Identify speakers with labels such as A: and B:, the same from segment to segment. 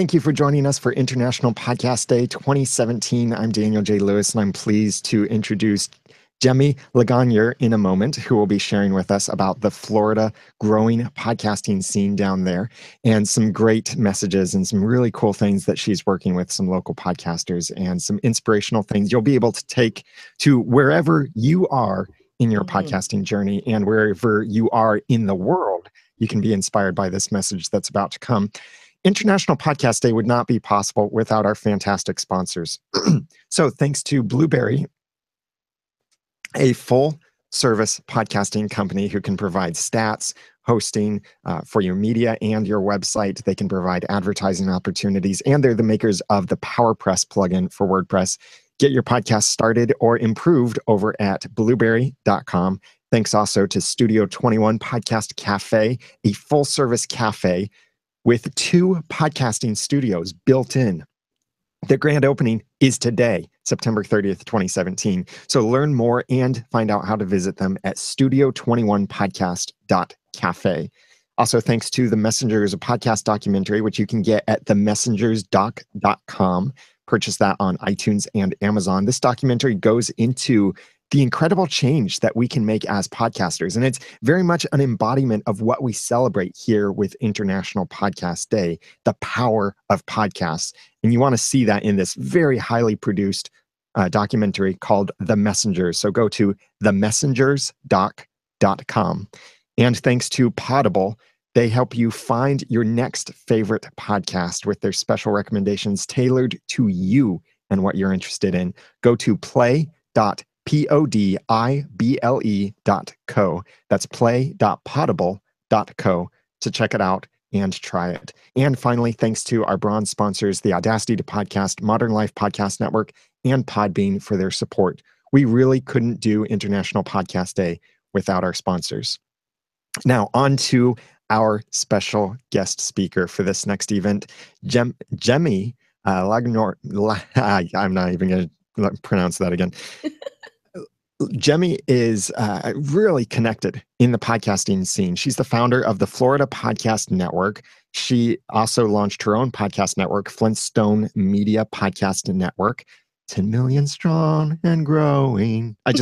A: Thank you for joining us for International Podcast Day 2017. I'm Daniel J. Lewis, and I'm pleased to introduce Jemmy Legagneur in a moment, who will be sharing with us about the Florida growing podcasting scene down there and some great messages and some really cool things that she's working with some local podcasters and some inspirational things you'll be able to take to wherever you are in your podcasting journey and wherever you are in the world. You can be inspired by this message that's about to come. International Podcast Day would not be possible without our fantastic sponsors. So thanks to Blueberry, a full-service podcasting company who can provide stats, hosting for your media and your website. They can provide advertising opportunities, and they're the makers of the PowerPress plugin for WordPress. Get your podcast started or improved over at blueberry.com. Thanks also to Studio 21 Podcast Cafe, a full-service cafe with 2 podcasting studios built in. The grand opening is today, September 30th, 2017. So learn more and find out how to visit them at studio21podcast.cafe. Also, thanks to The Messengers, a podcast documentary, which you can get at themessengersdoc.com. Purchase that on iTunes and Amazon. This documentary goes into the incredible change that we can make as podcasters. And it's very much an embodiment of what we celebrate here with International Podcast Day, the power of podcasts. And you want to see that in this very highly produced documentary called The Messengers. So go to themessengersdoc.com. And thanks to Podable, they help you find your next favorite podcast with their special recommendations tailored to you and what you're interested in. Go to play.podibele.co. That's play.podable.co to check it out and try it. And finally, thanks to our bronze sponsors, the Audacity to Podcast, Modern Life Podcast Network, and Podbean for their support. We really couldn't do International Podcast Day without our sponsors. Now, on to our special guest speaker for this next event, Jemmy Legagneur. I'm not even going to pronounce that again. Jemmy is really connected in the podcasting scene. She's the founder of the Florida Podcast Network. She also launched her own podcast network, Flintstone Media Podcast Network. 10 million strong and growing. I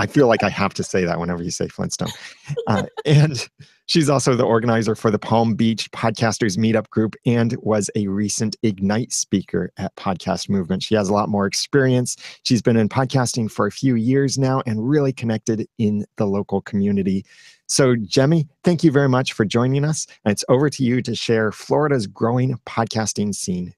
A: feel like I have to say that whenever you say Flintstone. And she's also the organizer for the Palm Beach Podcasters MeetUp group and was a recent Ignite speaker at Podcast Movement. She has a lot more experience. She's been in podcasting for a few years now and really connected in the local community. So, Jemmy, thank you very much for joining us. And it's over to you to share Florida's growing podcasting scene.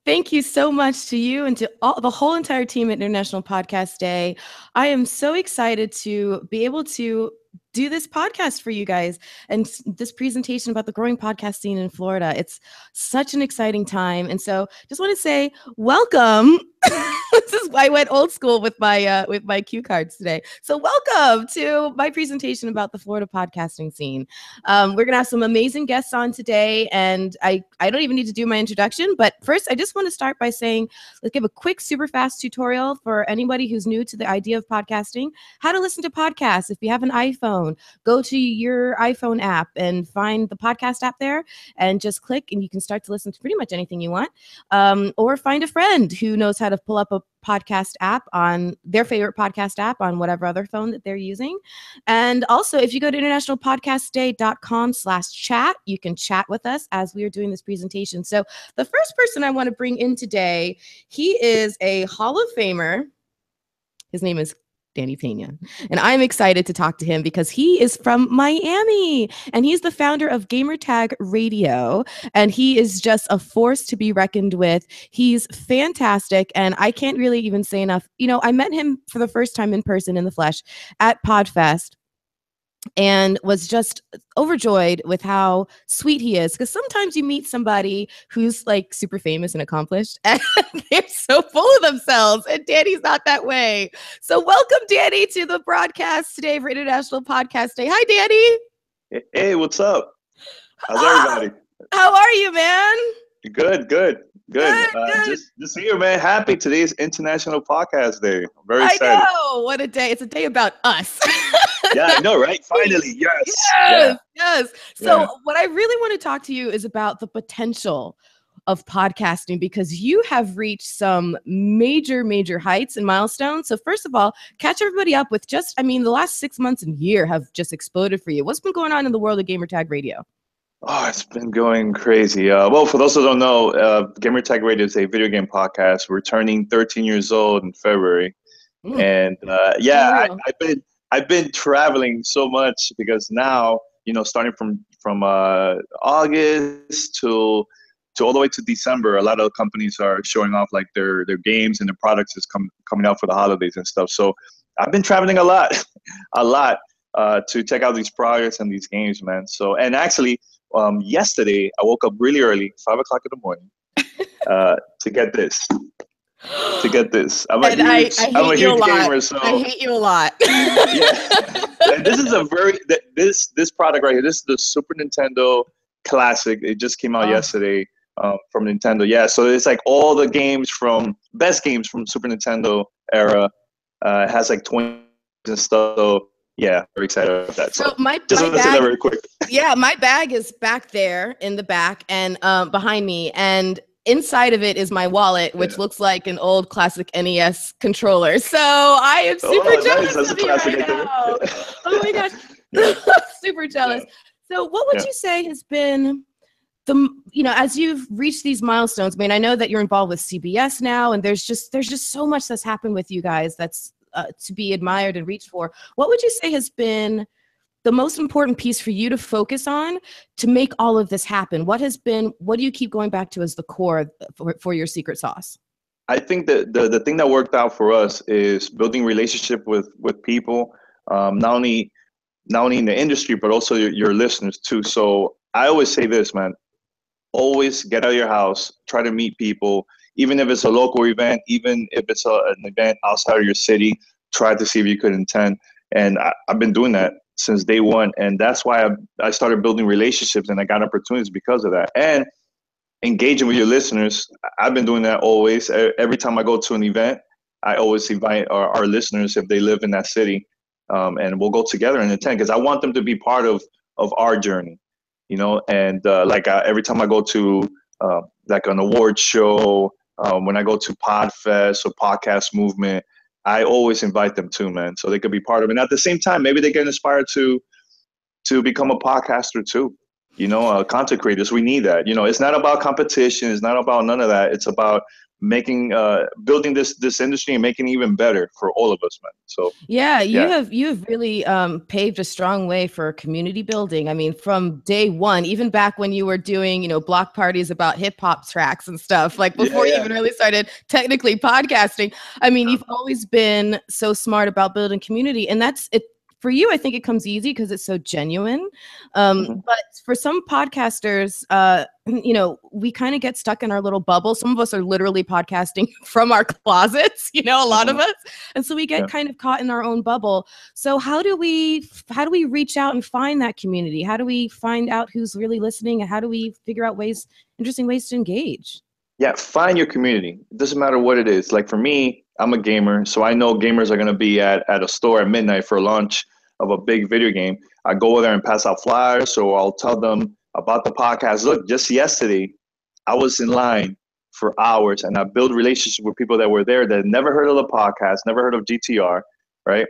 B: Thank you so much to you and to the whole entire team at International Podcast Day. I am so excited to be able to do this podcast for you guys and this presentation about the growing podcast scene in Florida. It's such an exciting time. And so just want to say welcome. This is why I went old school with my cue cards today. So welcome to my presentation about the Florida podcasting scene. We're going to have some amazing guests on today, and I don't even need to do my introduction, but first I just want to start by saying, let's give a quick super fast tutorial for anybody who's new to the idea of podcasting, how to listen to podcasts. If you have an iPhone, go to your iPhone app and find the podcast app there and just click and you can start to listen to pretty much anything you want. Or find a friend who knows how to pull up a podcast app on their favorite podcast app on whatever other phone that they're using. And also, if you go to internationalpodcastday.com/chat, you can chat with us as we are doing this presentation. So the first person I want to bring in today, he is a Hall of Famer. His name is Danny Pena. And I'm excited to talk to him because he is from Miami and he's the founder of Gamertag Radio. And he is just a force to be reckoned with. He's fantastic. And I can't really even say enough. You know, I met him for the first time in person in the flesh at PodFest and was just overjoyed with how sweet he is. Because sometimes you meet somebody who's like super famous and accomplished and they're so full of themselves, and Danny's not that way. So welcome, Danny, to the broadcast today for International Podcast Day. Hi, Danny.
C: Hey, what's up? How's everybody?
B: How are you, man?
C: Good. Just here, man. Happy today's International Podcast Day. I'm very excited.
B: I know. What a day. It's a day about us.
C: Yeah, I know, right? Finally, yes.
B: Yes. So what I really want to talk to you is about the potential of podcasting, because you have reached some major heights and milestones. So first of all, catch everybody up with the last 6 months and year have just exploded for you. What's been going on in the world of Gamertag Radio?
C: Oh, it's been going crazy. Well, for those who don't know, Gamertag Radio is a video game podcast. We're turning 13 years old in February, and I've been traveling so much because now, starting from August to all the way to December, a lot of companies are showing off like their games and their products is coming out for the holidays and stuff. So I've been traveling a lot, to check out these products and these games, man. So, and actually, yesterday I woke up really early, 5 o'clock in the morning, to get this. I'm a huge gamer, so
B: I hate you a lot.
C: Yeah. And this is this product right here. This is the Super Nintendo Classic. It just came out yesterday from Nintendo. Yeah, so it's like all the best games from Super Nintendo era. It has like 20 and stuff. So yeah, very excited about that.
B: So my
C: just want to say that very quick.
B: Yeah, my bag is back there in the back and behind me, and inside of it is my wallet, which looks like an old classic NES controller. So I am super jealous of you right now. Oh my gosh, super jealous. Yeah. So what would you say has been as you've reached these milestones? I mean, I know that you're involved with CBS now, and there's just so much that's happened with you guys that's to be admired and reached for. What would you say has been the most important piece for you to focus on to make all of this happen? What do you keep going back to as the core for your secret sauce?
C: I think that the thing that worked out for us is building relationship with people, not only in the industry, but also your listeners too. So I always say this, man, always get out of your house, try to meet people, even if it's a local event, even if it's an event outside of your city, try to see if you could attend. And I've been doing that since day one. And that's why I started building relationships, and I got opportunities because of that. And engaging with your listeners, I've been doing that always. Every time I go to an event, I always invite our listeners if they live in that city, and we'll go together and attend, because I want them to be part of our journey, and every time I go to like an award show, when I go to Podfest or Podcast Movement, I always invite them too, man, so they could be part of it. And at the same time, maybe they get inspired to become a podcaster too, content creators. We need that. It's not about competition. It's not about none of that. It's about making building this industry and making it even better for all of us, man. So you
B: have really paved a strong way for community building. I mean, from day one, even back when you were doing block parties about hip hop tracks and stuff, like before you even really started technically podcasting. I mean, you've always been so smart about building community, and that's it. For you, I think it comes easy because it's so genuine. But for some podcasters, we kind of get stuck in our little bubble. Some of us are literally podcasting from our closets, a lot of us. And so we get kind of caught in our own bubble. So how do we reach out and find that community? How do we find out who's really listening? And how do we figure out interesting ways to engage?
C: Yeah, find your community. It doesn't matter what it is. Like for me, I'm a gamer, so I know gamers are going to be at a store at midnight for launch of a big video game. I go there and pass out flyers, so I'll tell them about the podcast. Look, just yesterday, I was in line for hours, and I built relationships with people that were there that never heard of the podcast, never heard of GTR, right?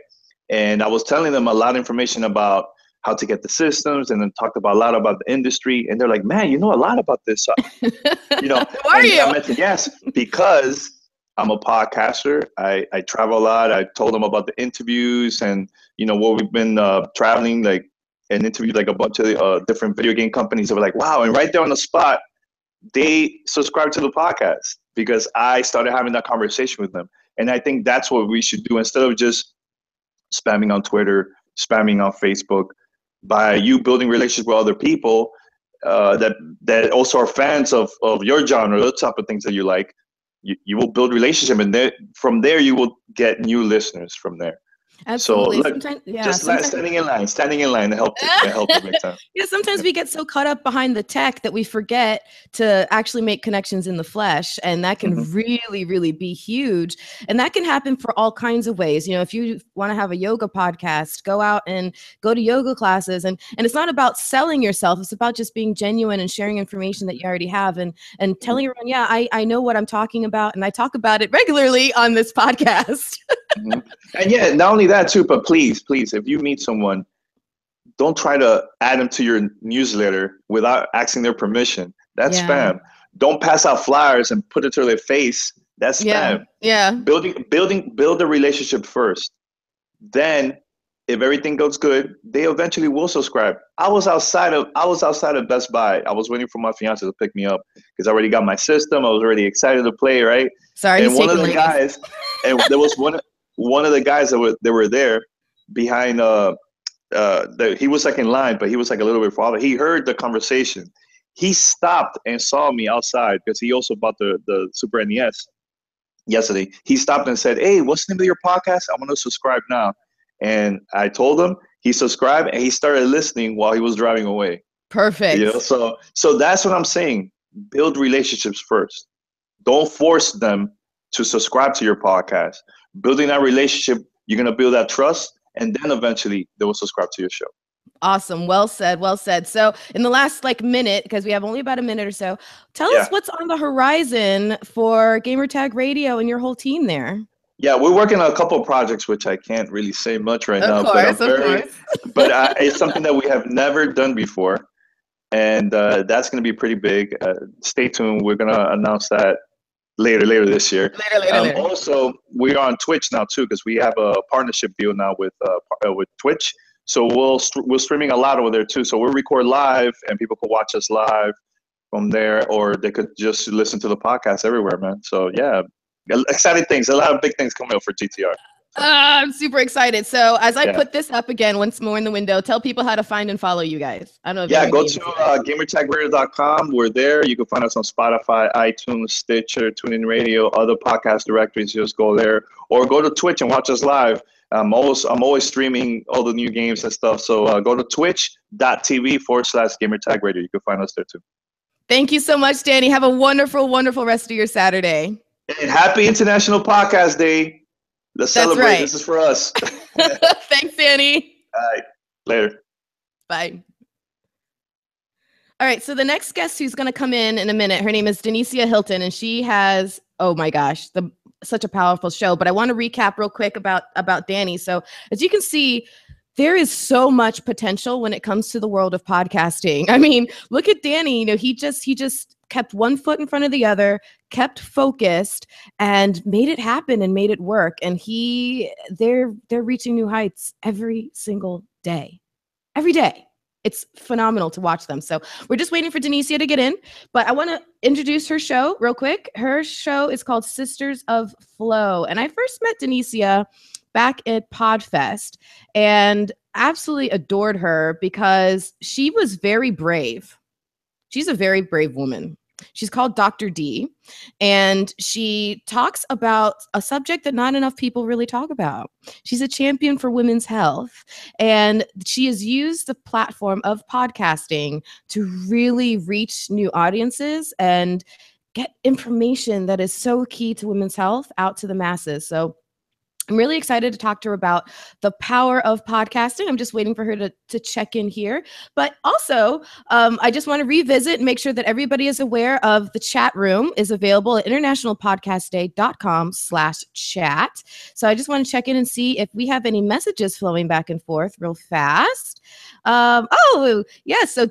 C: And I was telling them a lot of information about how to get the systems, and then talked about a lot about the industry. And they're like, man, you know a lot about this.
B: Who are you?
C: I mentioned, yes, because I'm a podcaster. I travel a lot. I told them about the interviews and, where we've been traveling, like, and interviewed like a bunch of different video game companies. They were like, wow. And right there on the spot, they subscribed to the podcast because I started having that conversation with them. And I think that's what we should do instead of just spamming on Twitter, spamming on Facebook. By you building relationships with other people that also are fans of your genre, the type of things that you like, you will build relationship, and from there you will get new listeners from there. So
B: Absolutely.
C: look,
B: Sometimes, yeah.
C: just
B: Sometimes,
C: standing in line helped it big time.
B: yeah, sometimes we get so caught up behind the tech that we forget to actually make connections in the flesh. And that can really, really be huge. And that can happen for all kinds of ways. You know, if you want to have a yoga podcast, go out and go to yoga classes. And it's not about selling yourself. It's about just being genuine and sharing information that you already have and telling everyone, yeah, I know what I'm talking about. And I talk about it regularly on this podcast.
C: And yeah, not only that too, but please, if you meet someone, don't try to add them to your newsletter without asking their permission. That's spam. Don't pass out flyers and put it to their face. That's spam.
B: Yeah.
C: Build a relationship first. Then, if everything goes good, they eventually will subscribe. I was outside of Best Buy. I was waiting for my fiance to pick me up because I already got my system. I was already excited to play, right?
B: Sorry,
C: and one of the guys, and there was one of the guys that were there behind. He was like in line, but he was like a little bit farther. He heard the conversation. He stopped and saw me outside because he also bought the Super NES yesterday. He stopped and said, "Hey, what's the name of your podcast? I want to subscribe now." And I told him. He subscribed and he started listening while he was driving away.
B: Perfect.
C: You know, so that's what I'm saying. Build relationships first. Don't force them to subscribe to your podcast. Building that relationship, you're gonna build that trust. And then eventually they will subscribe to your show.
B: Awesome. Well said. Well said. So in the last minute, because we have only about a minute or so, tell us what's on the horizon for Gamertag Radio and your whole team there.
C: Yeah, we're working on a couple of projects, which I can't really say much right now.
B: Of course.
C: But it's something that we have never done before. And that's going to be pretty big. Stay tuned. We're going to announce that later this year.
B: Later.
C: Also, we're on Twitch now too because we have a partnership deal now with Twitch. So we're streaming a lot over there too. So we'll record live and people can watch us live from there, or they could just listen to the podcast everywhere, man. So yeah, exciting things. A lot of big things coming up for GTR.
B: I'm super excited. So as I put this up again once more in the window, tell people how to find and follow you guys. I don't know.
C: Go to gamertagradio.com. We're there. You can find us on Spotify, iTunes, Stitcher, TuneIn Radio, other podcast directories. Just go there, or go to Twitch and watch us live. I'm always streaming all the new games and stuff. So go to twitch.tv/gamertagradio. You can find us there too.
B: Thank you so much, Danny. Have a wonderful, wonderful rest of your Saturday.
C: And happy International Podcast Day. Let's celebrate. Right. This is for us.
B: Thanks, Danny.
C: All right. Later.
B: Bye. All right. So the next guest who's going to come in a minute, her name is Denicia Hilton, and she has, oh my gosh, such a powerful show. But I want to recap real quick about Danny. So as you can see, there is so much potential when it comes to the world of podcasting. I mean, look at Danny. You know, he just kept one foot in front of the other, kept focused, and made it happen and made it work. And they're reaching new heights every single day. Every day. It's phenomenal to watch them. So we're just waiting for Denicia to get in, but I want to introduce her show real quick. Her show is called Sisters of Flow. And I first met Denicia back at Podfest and absolutely adored her because she was very brave. She's a very brave woman. She's called Dr. D, and she talks about a subject that not enough people really talk about. She's a champion for women's health, and she has used the platform of podcasting to really reach new audiences and get information that is so key to women's health out to the masses. So I'm really excited to talk to her about the power of podcasting. I'm just waiting for her to check in here. But also, I just want to revisit and make sure that everybody is aware of the chat room is available at internationalpodcastday.com/chat. So I just want to check in and see if we have any messages flowing back and forth real fast. Yes. So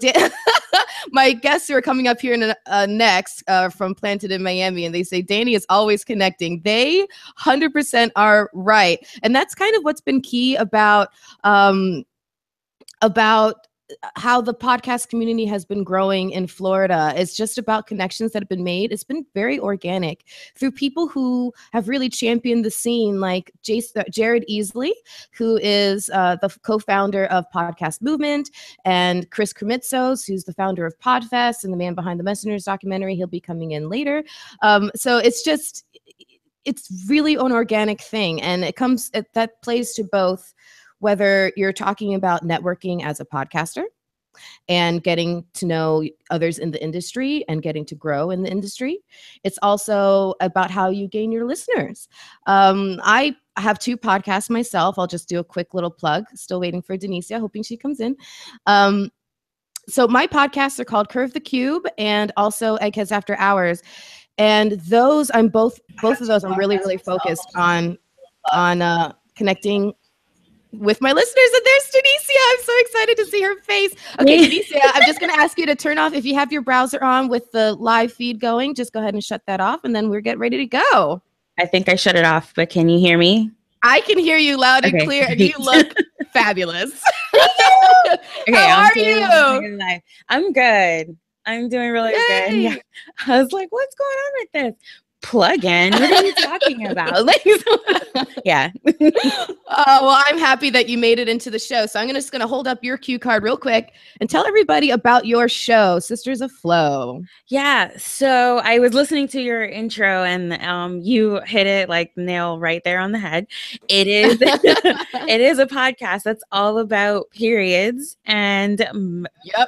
B: my guests who are coming up here next from Planted in Miami, and they say Danny is always connecting. They 100% are right, and that's kind of what's been key about how the podcast community has been growing in Florida. It's just about connections that have been made. It's been very organic through people who have really championed the scene, like Jared Easley, who is the co-founder of Podcast Movement, and Chris Krimitsos, who's the founder of Podfest and the man behind the Messengers documentary. He'll be coming in later. So it's just it's really an organic thing, and that plays to both whether you're talking about networking as a podcaster and getting to know others in the industry and getting to grow in the industry. It's also about how you gain your listeners. I have 2 podcasts myself. I'll just do a quick little plug. Still waiting for Denicia, hoping she comes in. So my podcasts are called Curve the Cube and also Eggheads After Hours. And those, both of those, I'm really, really focused on connecting with my listeners. And there's Denicia. I'm so excited to see her face. Okay, Denicia, I'm just going to ask you to turn off, if you have your browser on with the live feed going, just go ahead and shut that off, and then we're getting ready to go.
D: I think I shut it off, but can you hear me?
B: I can hear you loud and clear, and you look fabulous.
D: Okay,
B: How are you?
D: I'm good. I'm doing really good. Yeah. I was like, what's going on with this? Plug in. What are you talking about? Yeah.
B: Well, I'm happy that you made it into the show. So I'm just going to hold up your cue card real quick and tell everybody about your show, Sisters of Flow.
D: Yeah. So I was listening to your intro, and you hit it like nail right there on the head. It is it is a podcast that's all about periods and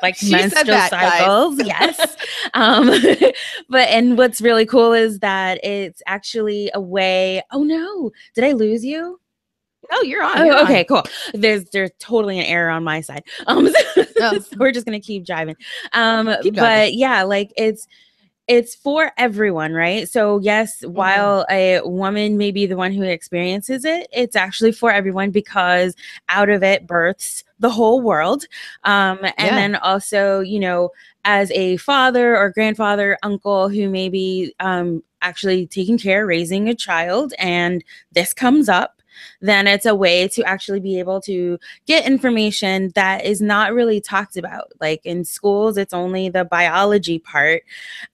D: like menstrual cycles. Yes. And what's really cool is that it's actually a way. Oh no, did I lose you?
B: No, you're on.
D: Oh, okay, cool. There's totally an error on my side. So we're just gonna keep driving. But yeah, like it's for everyone, right? So yes, while a woman may be the one who experiences it, it's actually for everyone, because out of it births the whole world. Then also, you know, as a father or grandfather, uncle who may be actually taking care, raising a child, and this comes up, then it's a way to actually be able to get information that is not really talked about. Like in schools, it's only the biology part.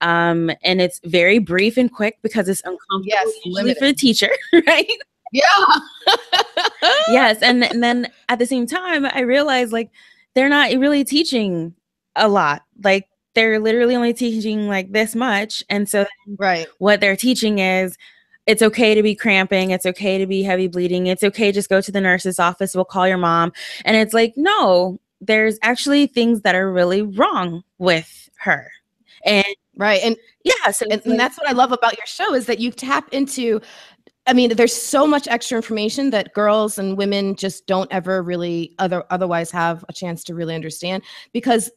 D: And it's very brief and quick because it's uncomfortable usually for the teacher, right?
B: Yeah.
D: Yes. And then at the same time, I realized like they're not really teaching a lot. Like they're literally only teaching like this much. And so what they're teaching is, it's okay to be cramping. It's okay to be heavy bleeding. It's okay. Just go to the nurse's office. We'll call your mom. And it's like, no, there's actually things that are really wrong with her. And
B: and
D: yeah, so
B: and that's what I love about your show, is that you tap into, I mean, there's so much extra information that girls and women just don't ever really otherwise have a chance to really understand, because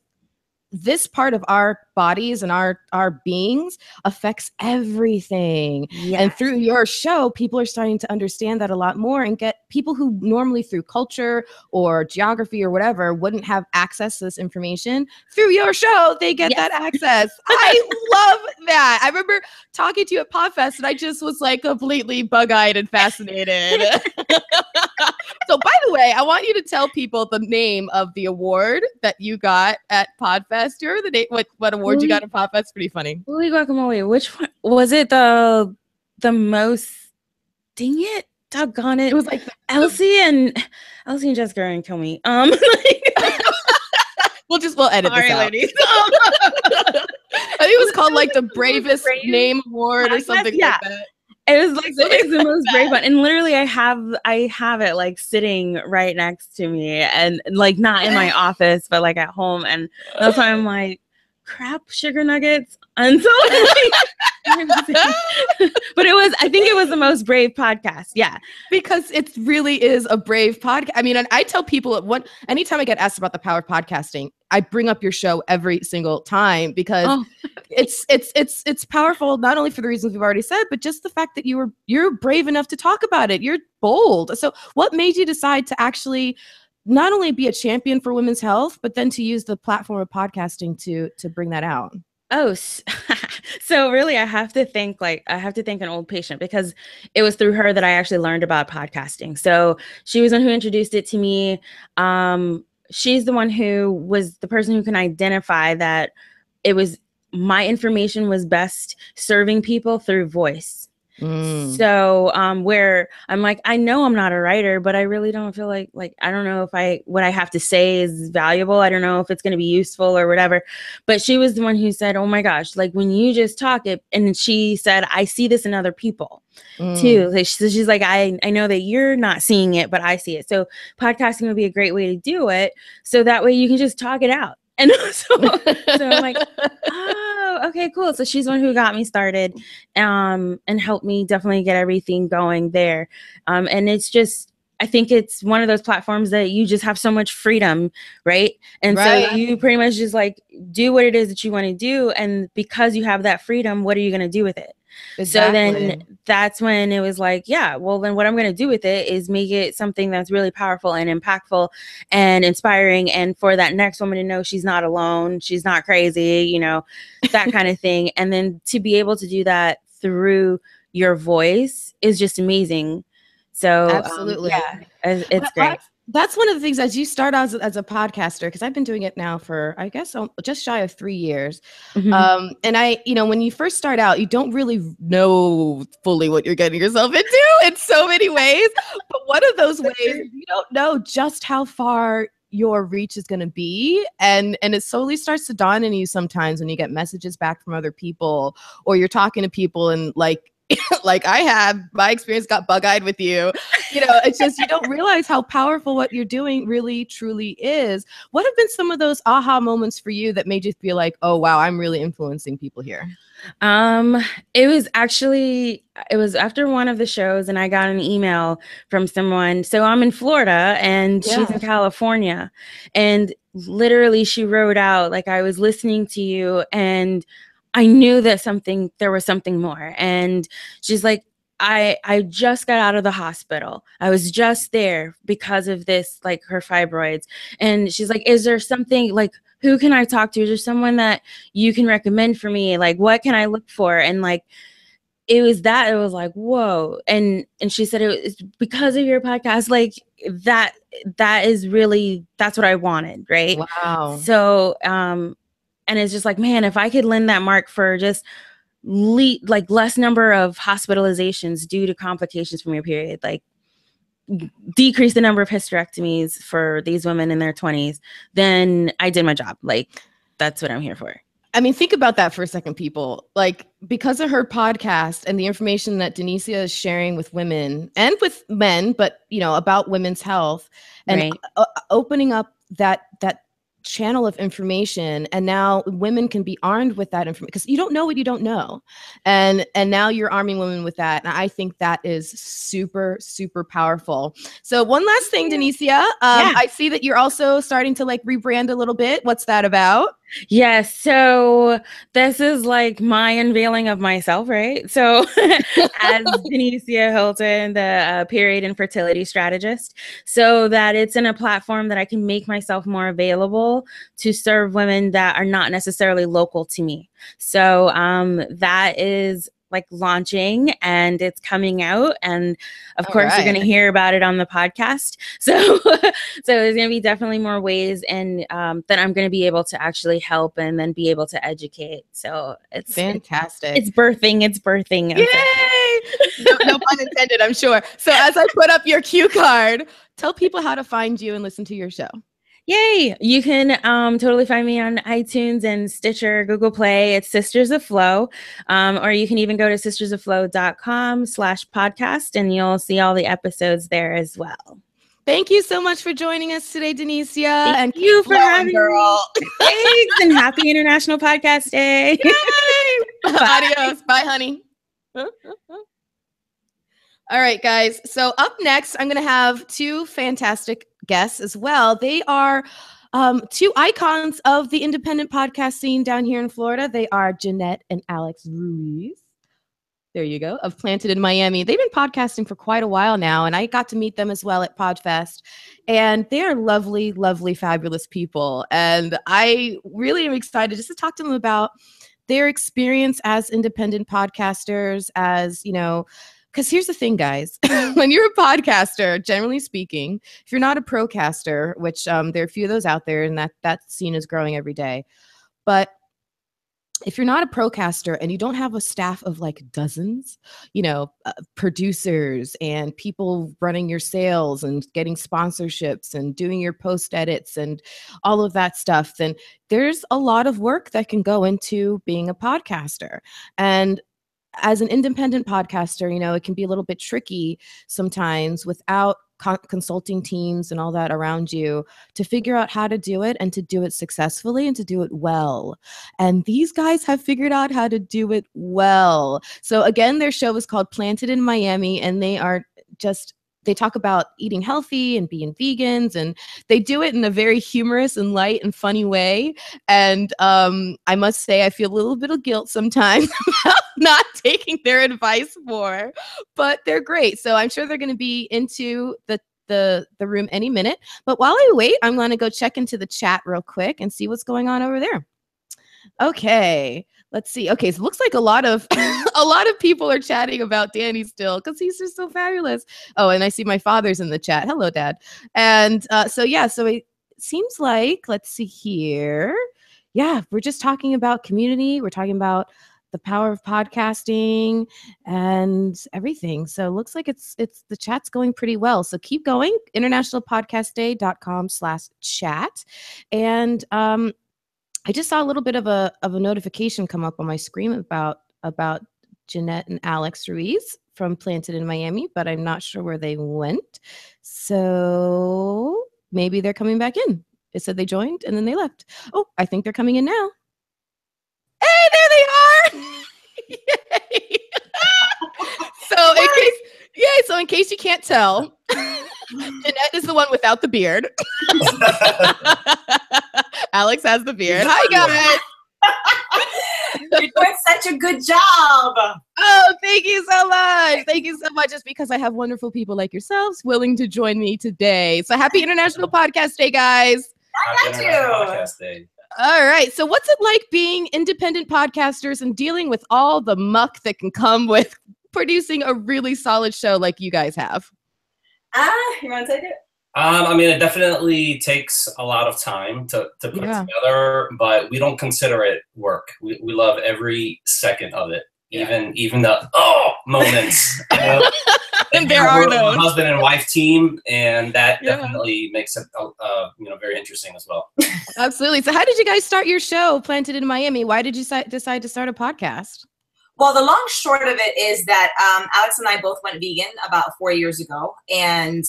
B: this part of our bodies and our beings affects everything.
D: Yes.
B: And through your show, people are starting to understand that a lot more, and get people who normally through culture or geography or whatever wouldn't have access to this information. Through your show, they get that access. I love that. I remember talking to you at PodFest, and I just was like completely bug-eyed and fascinated. So by the way, I want you to tell people the name of the award that you got at PodFest. You remember the name, what award you got at PodFest? Pretty funny.
D: Holy guacamole. Which one was it? The most, dang it, doggone it.
B: It was like
D: Elsie and Jessica are gonna kill me.
B: We'll edit this out.
D: Ladies.
B: I think it was called like the bravest name award or something like that.
D: It was like it's the most brave one, and literally I have it like sitting right next to me, and like not in my office, but like at home, and that's why I'm like, crap, sugar nuggets, and so. But I think it was the most brave podcast,
B: because it really is a brave podcast. I mean, and I tell people anytime I get asked about the power of podcasting, I bring up your show every single time, because it's powerful, not only for the reasons we've already said, but just the fact that you're brave enough to talk about it. You're bold. So what made you decide to actually not only be a champion for women's health, but then to use the platform of podcasting to bring that out?
D: Oh, so really I have to thank an old patient, because it was through her that I actually learned about podcasting. So she was the one who introduced it to me. She's the one who was the person who can identify that my information was best serving people through voice. So where I'm like, I know I'm not a writer, but I really don't feel like I don't know if what I have to say is valuable. I don't know if it's going to be useful or whatever. But she was the one who said, oh my gosh, like when you just talk it, and she said, I see this in other people too. So she's like, I know that you're not seeing it, but I see it. So podcasting would be a great way to do it. So that way you can just talk it out. And so I'm like, oh, okay, cool. So she's the one who got me started and helped me definitely get everything going there. And it's just, I think it's one of those platforms that you just have so much freedom, right? And so you pretty much just like do what it is that you want to do. And because you have that freedom, what are you going to do with it? Exactly. So then that's when it was like, yeah, well, then what I'm going to do with it is make it something that's really powerful and impactful and inspiring. And for that next woman to know she's not alone, she's not crazy, you know, that kind of thing. And then to be able to do that through your voice is just amazing. So
B: absolutely.
D: Yeah, it's great.
B: That's one of the things as you start out as a podcaster, because I've been doing it now for, I guess, just shy of 3 years. And when you first start out, you don't really know fully what you're getting yourself into in so many ways. But one of those ways, you don't know just how far your reach is going to be. And it slowly starts to dawn on you sometimes when you get messages back from other people or you're talking to people and like I have, my experience got bug-eyed with you. You know, it's just, you don't realize how powerful what you're doing really, truly is. What have been some of those aha moments for you that made you feel like, oh, wow, I'm really influencing people here?
D: It was after one of the shows and I got an email from someone. So I'm in Florida and she's in California. And literally she wrote out, like, I was listening to you and I knew that there was something more. And she's like, I just got out of the hospital. I was just there because of this, like her fibroids. And she's like, is there something, like, who can I talk to? Is there someone that you can recommend for me? Like, what can I look for? And like, it was like, whoa. And she said, it was because of your podcast. Like that is really, that's what I wanted. Right.
B: Wow.
D: So, and it's just like, man, if I could lend that mark for just less number of hospitalizations due to complications from your period, like decrease the number of hysterectomies for these women in their 20s, then I did my job. Like, that's what I'm here for.
B: I mean, think about that for a second, people. Like, because of her podcast and the information that Denicia is sharing with women and with men, but, you know, about women's health and opening up that channel of information, and now women can be armed with that information because you don't know what you don't know, and now you're arming women with that, and I think that is super, super powerful. So one last thing, Denicia, I see that you're also starting to like rebrand a little bit. What's that about?
D: Yes. So this is like my unveiling of myself, right? So as Denicia Hilton, the period and fertility strategist, so that it's in a platform that I can make myself more available to serve women that are not necessarily local to me. So that is like launching and it's coming out. And of course, you're going to hear about it on the podcast. So there's going to be definitely more ways and that I'm going to be able to actually help and then be able to educate. So it's
B: fantastic.
D: It's birthing.
B: Yay! No pun intended, I'm sure. So as I put up your cue card, tell people how to find you and listen to your show.
D: Yay! You can totally find me on iTunes and Stitcher, Google Play. It's Sisters of Flow. Or you can even go to sistersoflow.com/podcast and you'll see all the episodes there as well.
B: Thank you so much for joining us today, Denicia.
D: Thank you for having me. Thanks, and happy International Podcast Day.
B: Yay! Adios. Bye, honey. All right, guys. So up next, I'm going to have two fantastic guests as well. They are two icons of the independent podcast scene down here in Florida. They are Jeanette and Alex Ruiz. There you go, of Planted in Miami. They've been podcasting for quite a while now, and I got to meet them as well at PodFest. And they are lovely, lovely, fabulous people. And I really am excited just to talk to them about their experience as independent podcasters, as, you know, because here's the thing, guys. When you're a podcaster, generally speaking, if you're not a procaster, which there are a few of those out there, and that scene is growing every day. But if you're not a procaster and you don't have a staff of like dozens, producers and people running your sales and getting sponsorships and doing your post edits and all of that stuff, then there's a lot of work that can go into being a podcaster. And as an independent podcaster, it can be a little bit tricky sometimes without consulting teams and all that around you to figure out how to do it and to do it successfully and to do it well. And these guys have figured out how to do it well. So again, their show is called Planted in Miami, and they talk about eating healthy and being vegans, and they do it in a very humorous and light and funny way. And I must say, I feel a little bit of guilt sometimes about not taking their advice more, but they're great. So I'm sure they're going to be into the room any minute. But while I wait, I'm going to go check into the chat real quick and see what's going on over there. Okay, let's see. Okay, so it looks like a lot of people are chatting about Danny still because he's just so fabulous. Oh, and I see my father's in the chat. Hello, Dad. And so it seems like, let's see here. Yeah, we're just talking about community. We're talking about the power of podcasting and everything. So it looks like it's the chat's going pretty well. So keep going. internationalpodcastday.com/chat. And I just saw a little bit of a notification come up on my screen about Jeanette and Alex Ruiz from Planted in Miami, but I'm not sure where they went. So maybe they're coming back in. It said they joined and then they left. Oh, I think they're coming in now. Hey, there they are. Yay. So in case you can't tell, Jeanette is the one without the beard. Alex has the beard. Hi, guys.
E: You're doing such a good job.
B: Oh, thank you so much. Thank you so much. It's because I have wonderful people like yourselves willing to join me today. So happy International Podcast Day, guys.
E: I got you.
F: Podcast Day.
B: All right. So what's it like being independent podcasters and dealing with all the muck that can come with producing a really solid show like you guys have?
E: You want to take it?
F: It definitely takes a lot of time to put together, but we don't consider it work. We love every second of it, even the moments.
B: And there are those.
F: A husband and wife team, and that definitely makes it very interesting as well.
B: Absolutely. So how did you guys start your show, Planted in Miami? Why did you decide to start a podcast?
E: Well, the long short of it is that Alex and I both went vegan about 4 years ago, and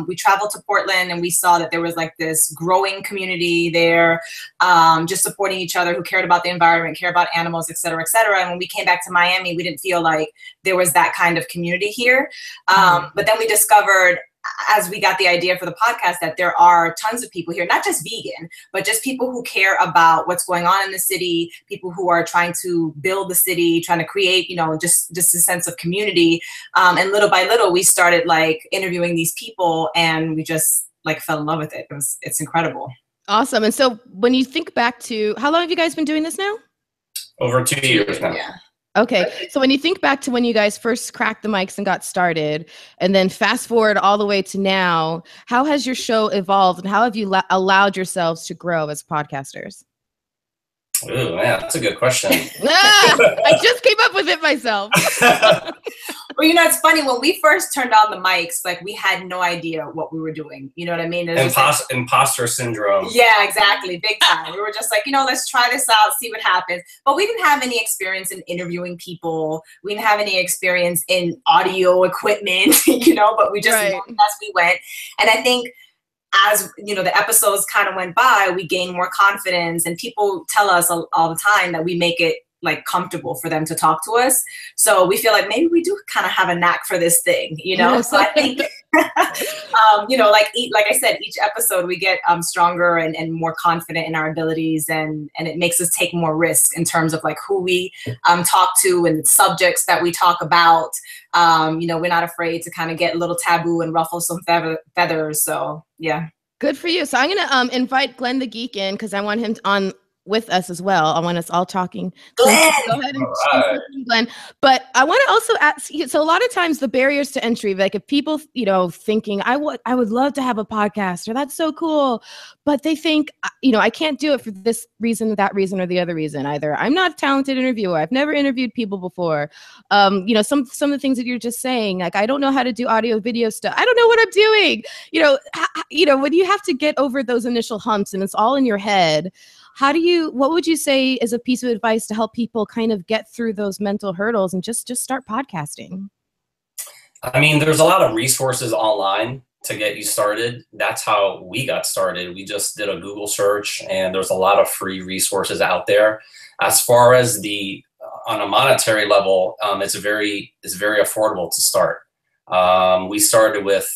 E: we traveled to Portland, and we saw that there was like this growing community there, just supporting each other, who cared about the environment, cared about animals, et cetera, et cetera. And when we came back to Miami, we didn't feel like there was that kind of community here. But then we discovered, as we got the idea for the podcast, that there are tons of people here, not just vegan, but just people who care about what's going on in the city, people who are trying to build the city, trying to create, just a sense of community. And little by little, we started like interviewing these people, and we just like fell in love with it. It's incredible.
B: Awesome. And so when you think back to, how long have you guys been doing this now?
F: Over 2 years now.
E: Yeah.
B: Okay. So when you think back to when you guys first cracked the mics and got started, and then fast forward all the way to now, how has your show evolved, and how have you allowed yourselves to grow as podcasters?
F: Ooh, man, that's a good question.
B: I just came up with it myself.
E: Well, it's funny. When we first turned on the mics, like we had no idea what we were doing. You know what I mean?
F: Imposter syndrome.
E: Yeah, exactly. Big time. We were just like, let's try this out, see what happens. But we didn't have any experience in interviewing people. We didn't have any experience in audio equipment, but we just learned as we went. And I think as the episodes kind of went by, we gained more confidence, and people tell us all the time that we make it like comfortable for them to talk to us. So we feel like maybe we do kind of have a knack for this thing, So I think, like I said, each episode we get stronger and more confident in our abilities, and it makes us take more risk in terms of like who we talk to and the subjects that we talk about. We're not afraid to kind of get a little taboo and ruffle some feathers. So yeah.
B: Good for you. So I'm going to invite Glenn the Geek in, because I want him on with us as well. I want us all talking. Glenn. Go ahead and Glenn. But I want to also ask you, so a lot of times the barriers to entry, like if people, thinking I would love to have a podcast, or that's so cool, but they think, I can't do it for this reason, that reason, or the other reason. Either I'm not a talented interviewer, I've never interviewed people before. Some of the things that you're just saying, like, I don't know how to do audio video stuff. I don't know what I'm doing. When you have to get over those initial humps and it's all in your head, what would you say is a piece of advice to help people kind of get through those mental hurdles and just start podcasting?
F: I mean, there's a lot of resources online to get you started. That's how we got started. We just did a Google search, and there's a lot of free resources out there. As far as on a monetary level, it's very affordable to start. We started with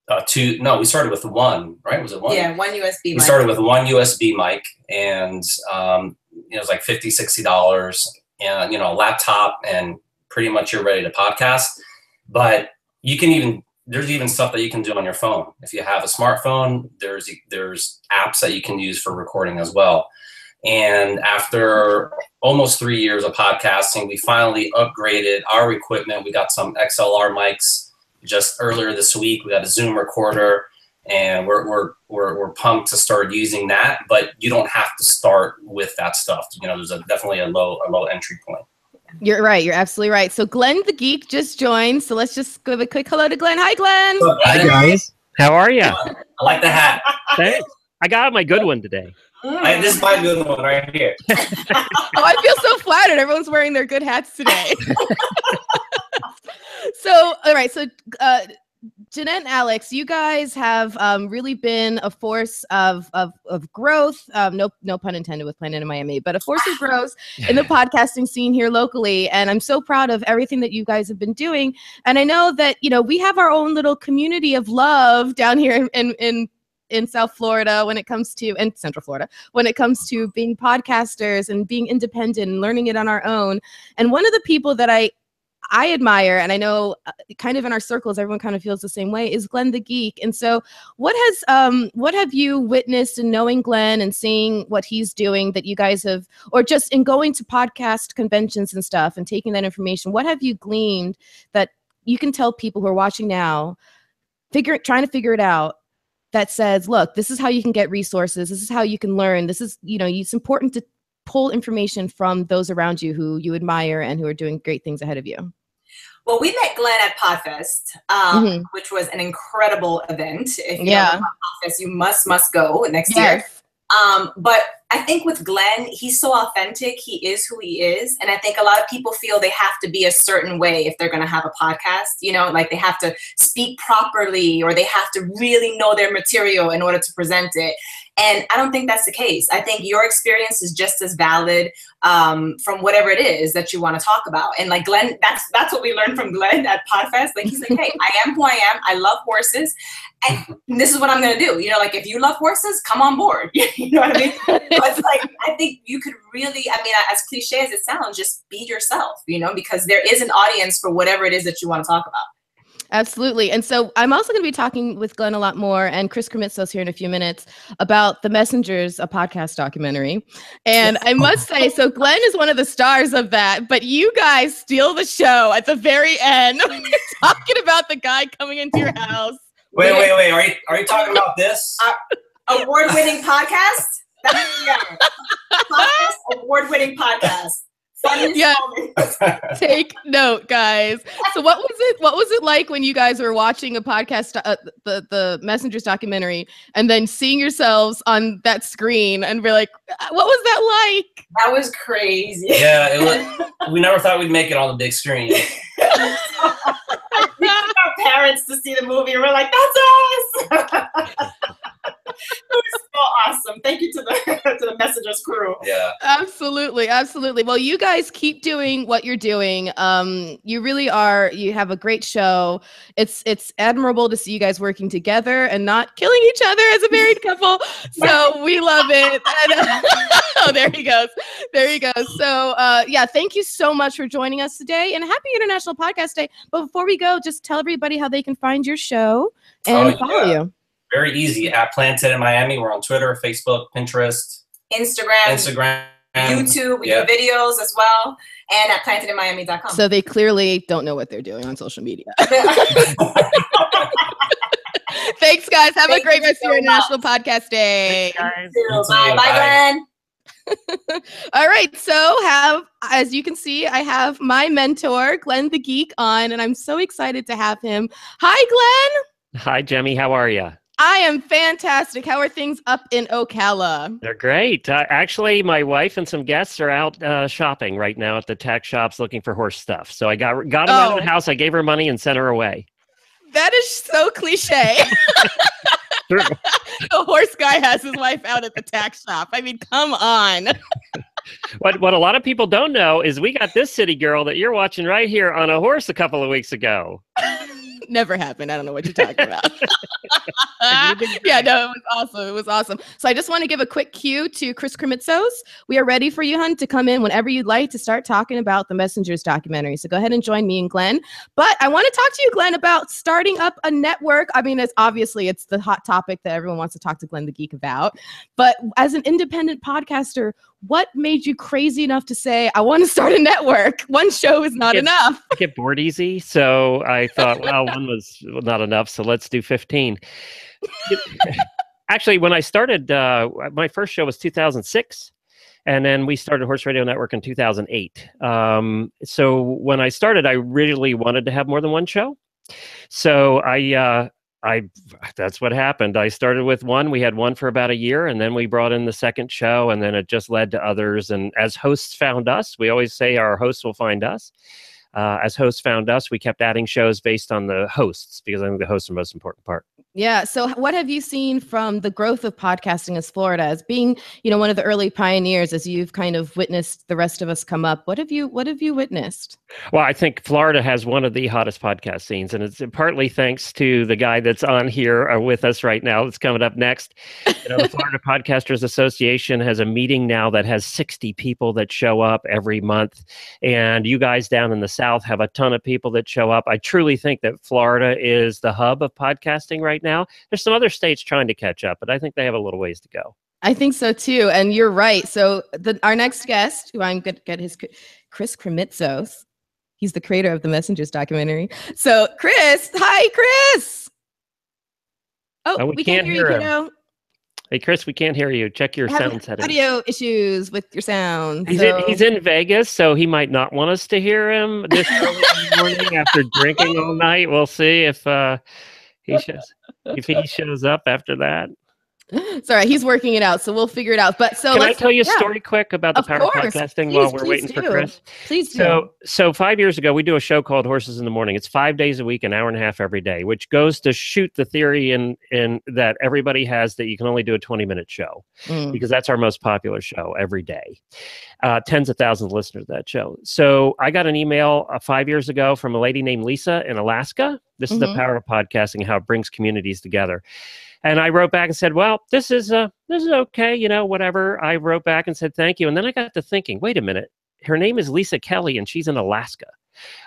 F: we started with one, right? Was it one?
E: Yeah, one USB mic.
F: We started with one USB mic, and it was like $50, $60, and a laptop, and pretty much you're ready to podcast. But there's even stuff that you can do on your phone. If you have a smartphone, there's apps that you can use for recording as well. And after almost 3 years of podcasting, we finally upgraded our equipment. We got some XLR mics. Just earlier this week, we got a Zoom recorder, and we're pumped to start using that. But you don't have to start with that stuff. There's definitely a low entry point.
B: You're right. You're absolutely right. So Glenn the Geek just joined. So let's just give a quick hello to Glenn. Hi, Glenn.
G: Hi, guys. How are you?
F: I like the hat.
G: Thanks. I got my good one today.
F: This is my good one right here.
B: I feel so flattered. Everyone's wearing their good hats today. So, all right. So, Jeanette and Alex, you guys have really been a force of growth. No pun intended with Planet in Miami, but a force of growth in the podcasting scene here locally. And I'm so proud of everything that you guys have been doing. And I know that, we have our own little community of love down here in South Florida and Central Florida, when it comes to being podcasters and being independent and learning it on our own. And one of the people that I admire, and I know kind of in our circles, everyone kind of feels the same way, is Glenn the Geek. And so what have you witnessed in knowing Glenn and seeing what he's doing that you guys have, or just in going to podcast conventions and stuff and taking that information, what have you gleaned that you can tell people who are watching now, trying to figure it out, that says, look, this is how you can get resources. This is how you can learn. This is, it's important to pull information from those around you who you admire and who are doing great things ahead of you.
E: Well, we met Glenn at Podfest, which was an incredible event. If you know about Podfest, you must go next year. But I think with Glenn, he's so authentic. He is who he is. And I think a lot of people feel they have to be a certain way if they're going to have a podcast, like they have to speak properly, or they have to really know their material in order to present it. And I don't think that's the case. I think your experience is just as valid from whatever it is that you want to talk about. And like Glenn, that's what we learned from Glenn at Podfest. Like, he's like, hey, I am who I am. I love horses. And this is what I'm going to do. Like, if you love horses, come on board. You know what I mean? But like, I think you could really, as cliche as it sounds, just be yourself, because there is an audience for whatever it is that you want to talk about.
B: Absolutely. And so I'm also going to be talking with Glenn a lot more, and Chris Krimitsos here in a few minutes, about The Messengers, a podcast documentary. And I must say, so Glenn is one of the stars of that, but you guys steal the show at the very end when you're talking about the guy coming into your house.
F: Wait. Are you talking about this?
E: Award-winning podcast? Podcast, award-winning podcast.
B: Yeah. Take note, guys. So what was it like when you guys were watching a podcast, the Messengers documentary, and then seeing yourselves on that screen and we're like, what was that like?
E: That was crazy.
F: Yeah, we never thought we'd make it on the big screen.
E: We took our parents to see the movie, and we're like, that's us. It was so awesome. Thank you to the Messengers crew.
F: Yeah.
B: Absolutely. Well, you guys keep doing what you're doing. You really are. You have a great show. It's admirable to see you guys working together and not killing each other as a married couple. So we love it. And, oh, there he goes. So thank you so much for joining us today, and happy International Podcast Day. But before we go, just tell everybody how they can find your show and follow you.
F: Very easy. At Planted in Miami. We're on Twitter, Facebook, Pinterest,
E: Instagram, YouTube. We do videos as well. And at plantedinmiami.com.
B: So they clearly don't know what they're doing on social media. Thanks, guys. Have a great rest of your International Podcast Day.
F: Thanks,
E: Bye, Glenn.
B: All right, so as you can see, I have my mentor, Glenn the Geek, on, and I'm so excited to have him. Hi, Glenn.
G: Hi, Jemmy. How are you?
B: I am fantastic. How are things up in Ocala?
G: They're great. Actually, my wife and some guests are out shopping right now at the tack shops looking for horse stuff. So I got them out of the house. I gave her money and sent her away.
B: That is so cliche.
G: True.
B: The horse guy has his wife out at the tack shop. I mean, come on.
G: What a lot of people don't know is we got this city girl that you're watching right here on a horse a couple of weeks ago.
B: Never happened. I don't know what you're talking about. Yeah, no, it was awesome. It was awesome. So I just want to give a quick cue to Chris Krimitsos. We are ready for you, hun, to come in whenever you'd like to start talking about the Messengers documentary. So go ahead and join me and Glenn. But I want to talk to you, Glenn, about starting up a network. I mean, it's the hot topic that everyone wants to talk to Glenn the Geek about. But as an independent podcaster, what made you crazy enough to say, I want to start a network? One show is not enough.
G: I get bored easy. So I thought, well, one was not enough. So let's do 15. Actually, when I started, my first show was 2006. And then we started Horse Radio Network in 2008. So when I started, I really wanted to have more than one show. So that's what happened. I started with one. We had one for about a year, and then we brought in the second show, and then it just led to others. And as hosts found us, we always say our hosts will find us. As hosts found us, we kept adding shows based on the hosts, because I think the hosts are the most important part.
B: Yeah. So what have you seen from the growth of podcasting as Florida, as being, one of the early pioneers, as you've kind of witnessed the rest of us come up? What have you witnessed?
G: Well, I think Florida has one of the hottest podcast scenes, and it's partly thanks to the guy that's on here with us right now. That's coming up next. The Florida Podcasters Association has a meeting now that has 60 people that show up every month. And you guys down in the South have a ton of people that show up. I truly think that Florida is the hub of podcasting right now. There's some other states trying to catch up, but I think they have a little ways to go.
B: I think so too. And you're right. So our next guest, who I'm going to get his Chris Krimitsos. He's the creator of the Messengers documentary. So Chris, hi, Chris. Oh, we can't hear you, kiddo.
G: Hey, Chris, we can't hear you. Check your sound settings.
B: Audio issues with your sound.
G: He's in Vegas, so he might not want us to hear him this early in the morning after drinking all night. We'll see if he shows up after that.
B: Sorry, he's working it out, so we'll figure it out. But
G: can I tell you a story quick about the power of podcasting while we're waiting for Chris?
B: Please do.
G: So 5 years ago, we do a show called Horses in the Morning. It's 5 days a week, an hour and a half every day, which goes to shoot the theory in that everybody has that you can only do a 20-minute show, because that's our most popular show every day. Tens of thousands of listeners to that show. So I got an email 5 years ago from a lady named Lisa in Alaska. This is the power of podcasting, how it brings communities together. And I wrote back and said, well, this is okay, whatever. I wrote back and said, thank you. And then I got to thinking, wait a minute, her name is Lisa Kelly and she's in Alaska.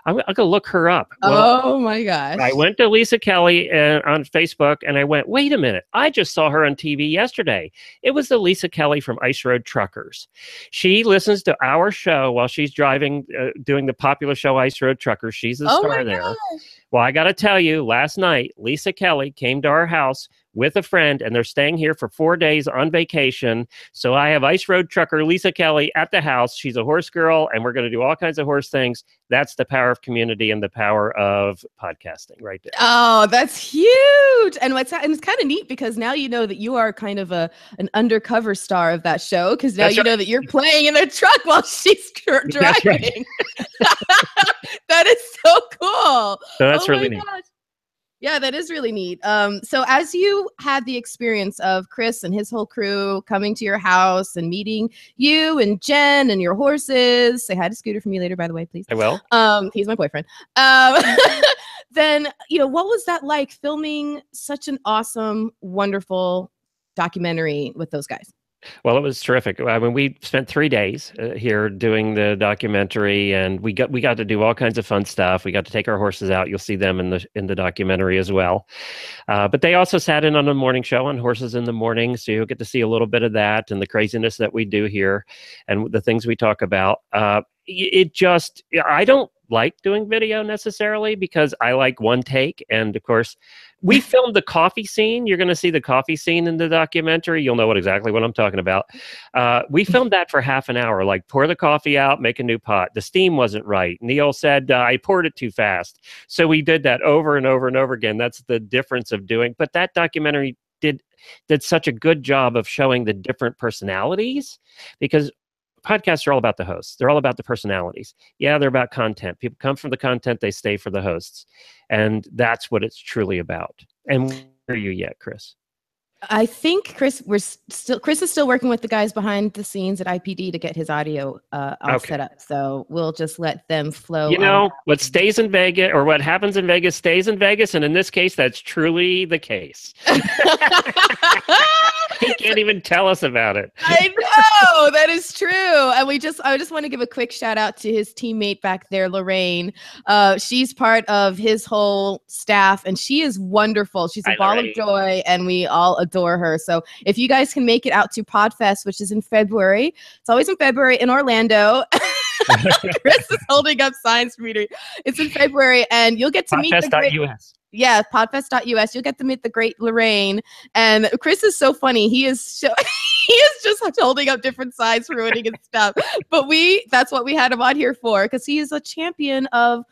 G: I'm going to look her up. Well,
B: oh my gosh.
G: I went to Lisa Kelly on Facebook and I went, wait a minute. I just saw her on TV yesterday. It was the Lisa Kelly from Ice Road Truckers. She listens to our show while she's driving, doing the popular show Ice Road Truckers. She's the star there. Gosh. Well, I got to tell you, last night, Lisa Kelly came to our house with a friend, and they're staying here for 4 days on vacation. So I have Ice Road Trucker Lisa Kelly at the house. She's a horse girl, and we're going to do all kinds of horse things. That's the power of community and the power of podcasting right there.
B: Oh, that's huge. And it's kind of neat, because now you know that you are kind of an undercover star of that show, because now know that you're playing in the truck while she's driving. Right. That is so cool.
G: So that's really neat.
B: Yeah, that is really neat. So as you had the experience of Chris and his whole crew coming to your house and meeting you and Jen and your horses, say hi to Scooter for me later, by the way, please.
G: I will.
B: He's my boyfriend. Then, what was that like, filming such an awesome, wonderful documentary with those guys?
G: Well, it was terrific. I mean, we spent 3 days here doing the documentary, and we got to do all kinds of fun stuff. We got to take our horses out. You'll see them in the documentary as well. But they also sat in on a morning show on Horses in the Morning, so you'll get to see a little bit of that and the craziness that we do here, and the things we talk about. I don't like doing video necessarily because I like one take, and of course, we filmed the coffee scene. You're going to see the coffee scene in the documentary. You'll know exactly what I'm talking about. We filmed that for half an hour, like pour the coffee out, make a new pot. The steam wasn't right. Neil said, I poured it too fast. So we did that over and over and over again. That's the difference of doing. But that documentary did such a good job of showing the different personalities, because podcasts are all about the hosts. They're all about the personalities. Yeah, they're about content. People come for the content, they stay for the hosts. And that's what it's truly about. And where are you yet, Chris?
B: I think Chris is still working with the guys behind the scenes at IPD to get his audio all set up. So we'll just let them flow.
G: You know, what stays in Vegas, or what happens in Vegas stays in Vegas. And in this case, that's truly the case. He can't even tell us about it.
B: I know, that is true. And I just want to give a quick shout out to his teammate back there, Lorraine. She's part of his whole staff, and she is wonderful. She's a ball of joy, and we all adore her. So if you guys can make it out to Podfest, which is in February, it's always in February in Orlando. Chris is holding up signs for me to. It's in February, and you'll get to meet the great. Yeah, podfest.us. You'll get to meet the great Lorraine. And Chris is so funny. He is just holding up different signs for winning and stuff. But that's what we had him on here for, because he is a champion of,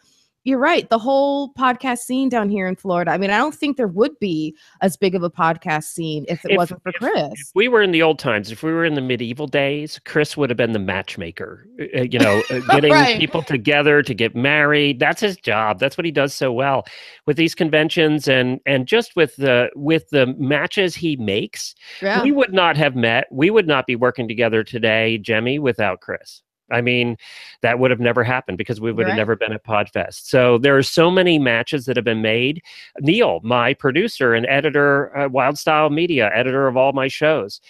B: you're right, the whole podcast scene down here in Florida. I mean, I don't think there would be as big of a podcast scene if it wasn't for Chris.
G: If we were in the old times, if we were in the medieval days, Chris would have been the matchmaker, getting right. People together to get married. That's his job. That's what he does so well with these conventions, and just with the matches he makes. Yeah. We would not have met. We would not be working together today, Jemmy, without Chris. I mean, that would have never happened because we would have never been at Podfest. So there are so many matches that have been made. Neil, my producer and editor, Wild Style Media, editor of all my shows,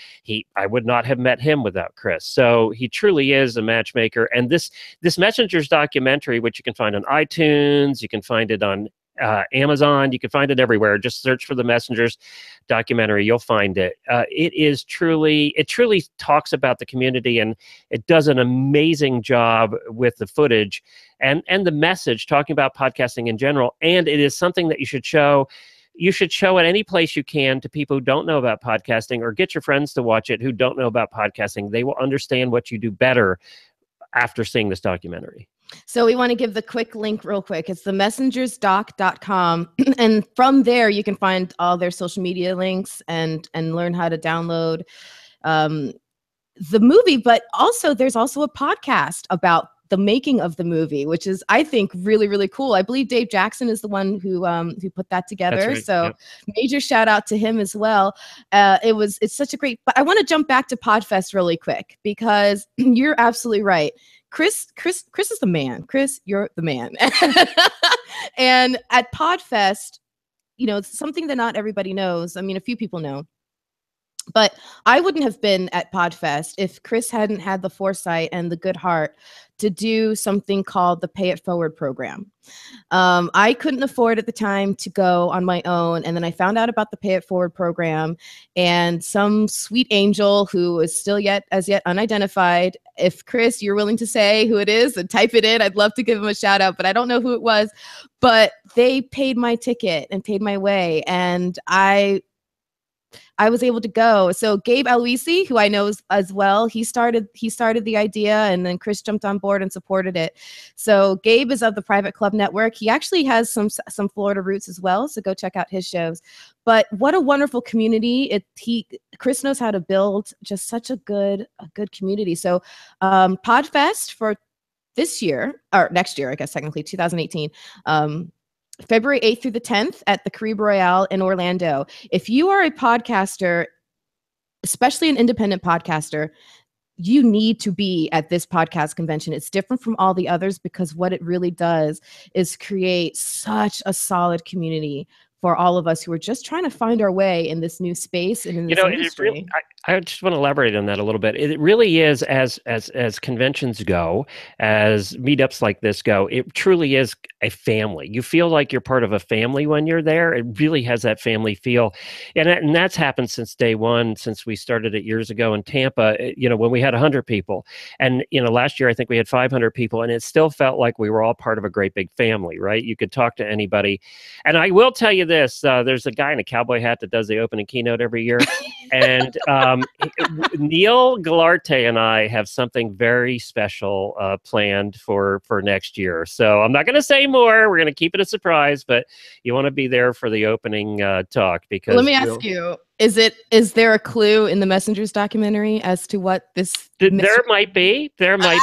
G: I would not have met him without Chris. So he truly is a matchmaker. And this Messengers documentary, which you can find on iTunes, you can find it on Amazon, you can find it everywhere. Just search for the Messengers documentary, you'll find it. It truly talks about the community, and it does an amazing job with the footage and the message, talking about podcasting in general. And it is something that you should show. You should show at any place you can to people who don't know about podcasting, or get your friends to watch it who don't know about podcasting. They will understand what you do better after seeing this documentary.
B: So we want to give the quick link real quick. It's themessengersdoc.com. And from there, you can find all their social media links and learn how to download the movie. But also, there's also a podcast about the making of the movie, which is, I think, really, really cool. I believe Dave Jackson is the one who put that together. Right. So major shout out to him as well. It's such a great, but I want to jump back to Podfest really quick, because you're absolutely right. Chris is the man. Chris, you're the man. And at Podfest, something that not everybody knows. I mean, a few people know. But I wouldn't have been at Podfest if Chris hadn't had the foresight and the good heart to do something called the Pay It Forward program. I couldn't afford at the time to go on my own. And then I found out about the Pay It Forward program, and some sweet angel who is still as yet unidentified. If Chris, you're willing to say who it is and type it in, I'd love to give him a shout out, but I don't know who it was. But they paid my ticket and paid my way. And I was able to go. So Gabe Aloisi, who I know as well, he started the idea, and then Chris jumped on board and supported it. So Gabe is of the Private Club Network. He actually has some Florida roots as well, so go check out his shows. But what a wonderful community! Chris knows how to build just such a good community. So Podfest for this year, or next year, I guess technically 2018. February 8th through the 10th at the Caribe Royale in Orlando. If you are a podcaster, especially an independent podcaster, you need to be at this podcast convention. It's different from all the others because what it really does is create such a solid community for all of us who are just trying to find our way in this new space and in this industry.
G: Really, I just want to elaborate on that a little bit. It really is, as conventions go, as meetups like this go, it truly is a family. You feel like you're part of a family when you're there. It really has that family feel. And that's happened since day one, since we started it years ago in Tampa, when we had 100 people. And, last year, I think we had 500 people, and it still felt like we were all part of a great big family, right? You could talk to anybody. And I will tell you this, there's a guy in a cowboy hat that does the opening keynote every year. And Neil Galarte and I have something very special planned for next year. So I'm not going to say more. We're going to keep it a surprise, but you want to be there for the opening talk. Because
B: let me ask you, is there a clue in the Messengers documentary as to what this?
G: There might be. Then
B: I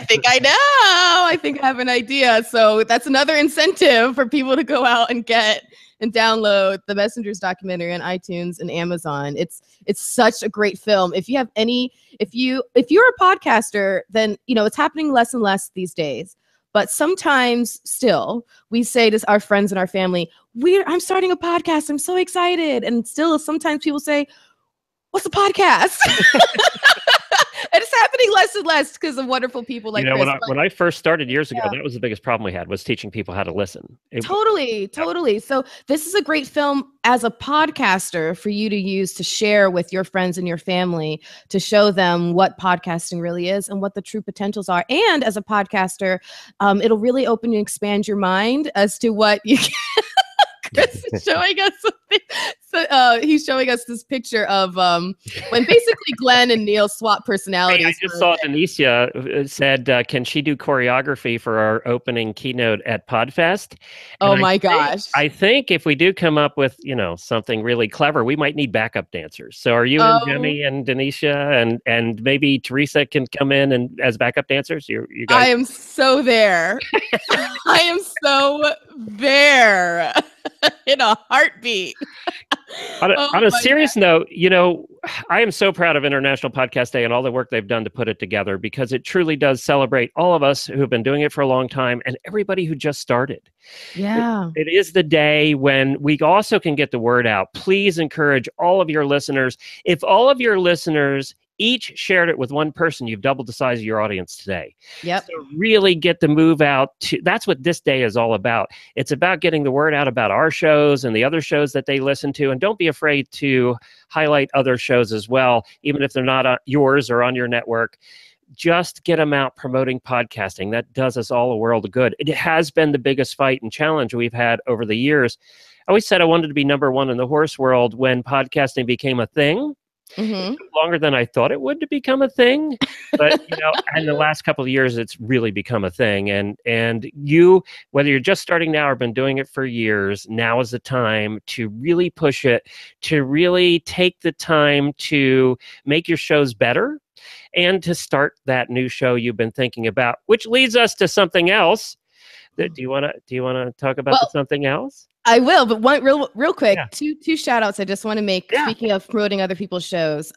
B: think I know. I think I have an idea. So that's another incentive for people to go out and get and download the Messengers documentary on iTunes and Amazon. It's such a great film. If you're a podcaster, then it's happening less and less these days. But sometimes still we say to our friends and our family, I'm starting a podcast. I'm so excited. And still sometimes people say, what's a podcast? And it's happening less and less because of wonderful people like Chris.
G: When I first started years ago, that was the biggest problem we had, was teaching people how to listen.
B: Totally. So this is a great film as a podcaster for you to use to share with your friends and your family, to show them what podcasting really is and what the true potentials are. And as a podcaster, it'll really open and expand your mind as to what you can. Chris is showing us something. So he's showing us this picture of when basically Glenn and Neil swap personalities.
G: Hey, I just saw Denicia said, can she do choreography for our opening keynote at PodFest?
B: And my gosh.
G: I think if we do come up with, something really clever, we might need backup dancers. So are you and Jemmy and Denicia and maybe Teresa can come in and as backup dancers? You guys?
B: I am so there. I am so there. In a heartbeat.
G: On a serious note, I am so proud of International Podcast Day and all the work they've done to put it together, because it truly does celebrate all of us who have been doing it for a long time and everybody who just started.
B: Yeah.
G: It is the day when we also can get the word out. Please encourage all of your listeners. If all of your listeners each shared it with one person, you've doubled the size of your audience today.
B: Yep.
G: So really get the move out. That's what this day is all about. It's about getting the word out about our shows and the other shows that they listen to. And don't be afraid to highlight other shows as well, even if they're not yours or on your network. Just get them out promoting podcasting. That does us all a world of good. It has been the biggest fight and challenge we've had over the years. I always said I wanted to be number one in the horse world when podcasting became a thing.
B: Mm-hmm.
G: It took longer than I thought it would to become a thing, but in the last couple of years, it's really become a thing. And you, whether you're just starting now or been doing it for years, now is the time to really push it, to really take the time to make your shows better, and to start that new show you've been thinking about. Which leads us to something else. Do you want to talk about something else?
B: I will, but one real quick, two shout outs I just want to make. Speaking of promoting other people's shows.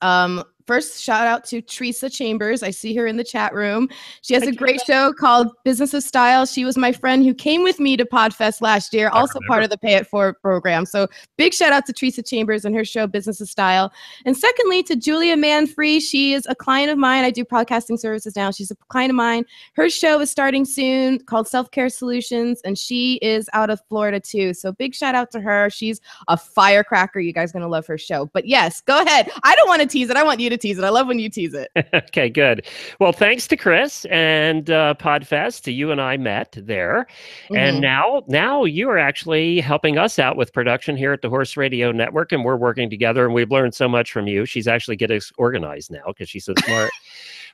B: First, shout out to Teresa Chambers. I see her in the chat room. She has a great show called Business of Style. She was my friend who came with me to PodFest last year, also part of the Pay It Forward program. So big shout out to Teresa Chambers and her show, Business of Style. And secondly, to Julia Manfree. She is a client of mine. I do podcasting services now. She's a client of mine. Her show is starting soon called Self-Care Solutions, and she is out of Florida too. So big shout out to her. She's a firecracker. You guys are going to love her show. But yes, go ahead. I don't want to tease it. I want you to tease it. I love when you tease it.
G: Okay, good. Well, thanks to Chris and PodFest. You and I met there. Mm-hmm. And now you are actually helping us out with production here at the Horse Radio Network, and we're working together, and we've learned so much from you. She's actually getting us organized now because she's so smart.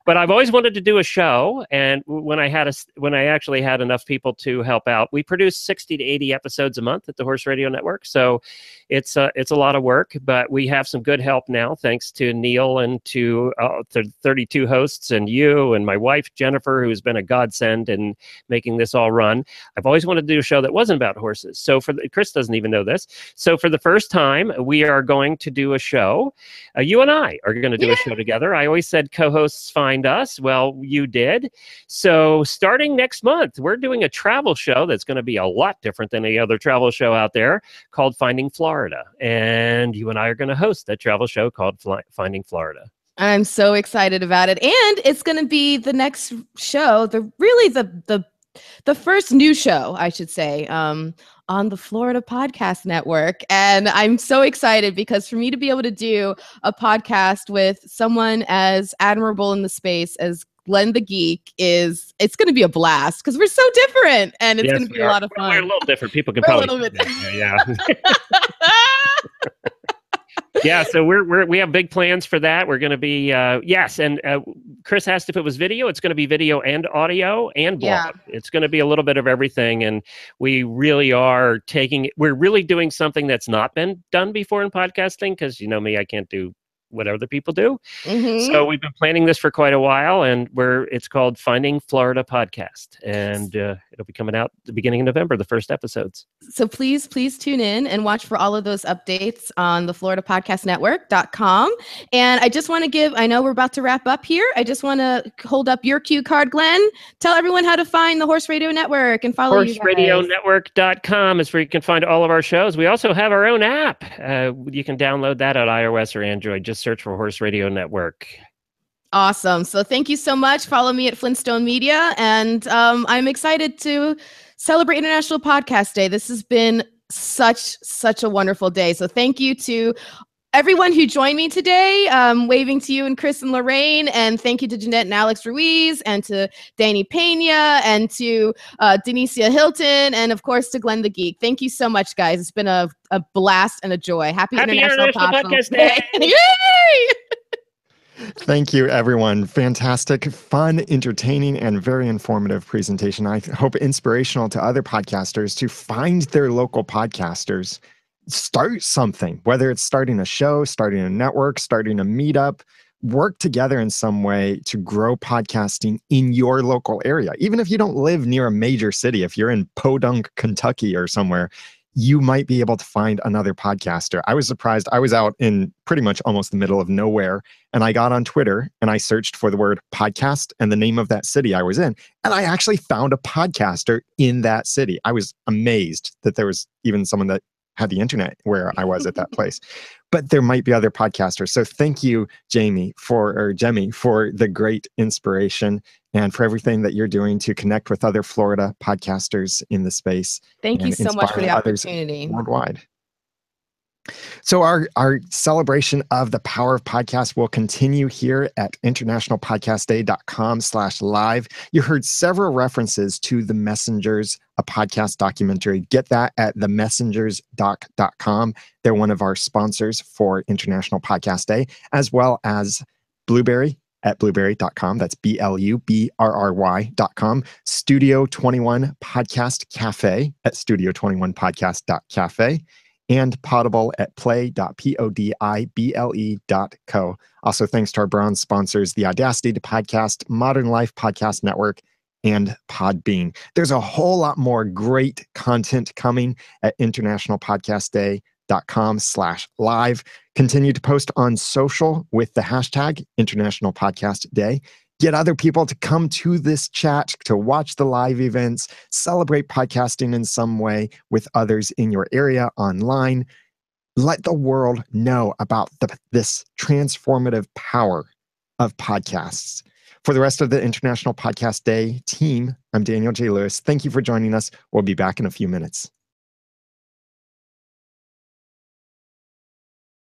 G: But I've always wanted to do a show, and when I actually had enough people to help out, we produce 60 to 80 episodes a month at the Horse Radio Network. So it's a lot of work, but we have some good help now, thanks to Neil and to the 32 hosts and you and my wife Jennifer, who's been a godsend in making this all run. I've always wanted to do a show that wasn't about horses. So Chris doesn't even know this. So for the first time, we are going to do a show. You and I are going to do a show together. I always said co-hosts fine, find us? Well, you did. So starting next month, we're doing a travel show that's going to be a lot different than any other travel show out there called Finding Florida. And you and I are going to host that travel show called Finding Florida.
B: I'm so excited about it. And it's going to be the next show, the first new show, I should say, on the Florida Podcast Network. And I'm so excited because for me to be able to do a podcast with someone as admirable in the space as Glenn the Geek it's going to be a blast because we're so different and it's going to be a lot of fun.
G: We're a little different. People can probably.
B: A little bit.
G: Yeah. Yeah, so we have big plans for that. We're going to be yes, and Chris asked if it was video. It's going to be video and audio and blog. Yeah. It's going to be a little bit of everything, and we really are we're really doing something that's not been done before in podcasting because you know me, I can't do what other people do. Mm-hmm. So we've been planning this for quite a while, and it's called Finding Florida Podcast, and it'll be coming out the beginning of November, the first episodes.
B: So please tune in and watch for all of those updates on the FloridaPodcastNetwork.com. And I just want to I know we're about to wrap up here. I just want to hold up your cue card, Glenn. Tell everyone how to find the Horse Radio Network and follow you guys.
G: HorseRadioNetwork.com is where you can find all of our shows. We also have our own app. You can download that on iOS or Android. Just search for Horse Radio Network.
B: Awesome. So thank you so much. Follow me at Flintstone Media. And I'm excited to celebrate International Podcast Day. This has been such a wonderful day. So thank you to everyone who joined me today, waving to you and Chris and Lorraine, and thank you to Jeanette and Alex Ruiz, and to Danny Pena, and to Denicia Hilton, and of course to Glenn the Geek. Thank you so much, guys. It's been a blast and a joy. Happy International Podcast Day. Yay!
A: Thank you, everyone. Fantastic, fun, entertaining, and very informative presentation. I hope inspirational to other podcasters to find their local podcasters. Start something, whether it's starting a show, starting a network, starting a meetup, work together in some way to grow podcasting in your local area. Even if you don't live near a major city, if you're in Podunk, Kentucky or somewhere, you might be able to find another podcaster. I was surprised. I was out in pretty much almost the middle of nowhere, and I got on Twitter and I searched for the word podcast and the name of that city I was in, and I actually found a podcaster in that city. I was amazed that there was even someone that had the internet where I was at that place. But there might be other podcasters. So thank you, Jemmy, for the great inspiration and for everything that you're doing to connect with other Florida podcasters in the space.
B: Thank you so much for the opportunity.
A: Worldwide. So our celebration of the power of podcast will continue here at internationalpodcastday.com/live. You heard several references to The Messengers, a podcast documentary. Get that at themessengersdoc.com. They're one of our sponsors for International Podcast Day, as well as Blueberry at blueberry.com. That's BLUBRRY.com. Studio 21 Podcast Cafe at studio21podcast.cafe. And Podable at play.podible.co. Also, thanks to our bronze sponsors, The Audacity to Podcast, Modern Life Podcast Network, and Podbean. There's a whole lot more great content coming at internationalpodcastday.com/live. Continue to post on social with the hashtag International Podcast Day. Get other people to come to this chat, to watch the live events, celebrate podcasting in some way with others in your area online. Let the world know about this transformative power of podcasts. For the rest of the International Podcast Day team, I'm Daniel J. Lewis. Thank you for joining us. We'll be back in a few minutes.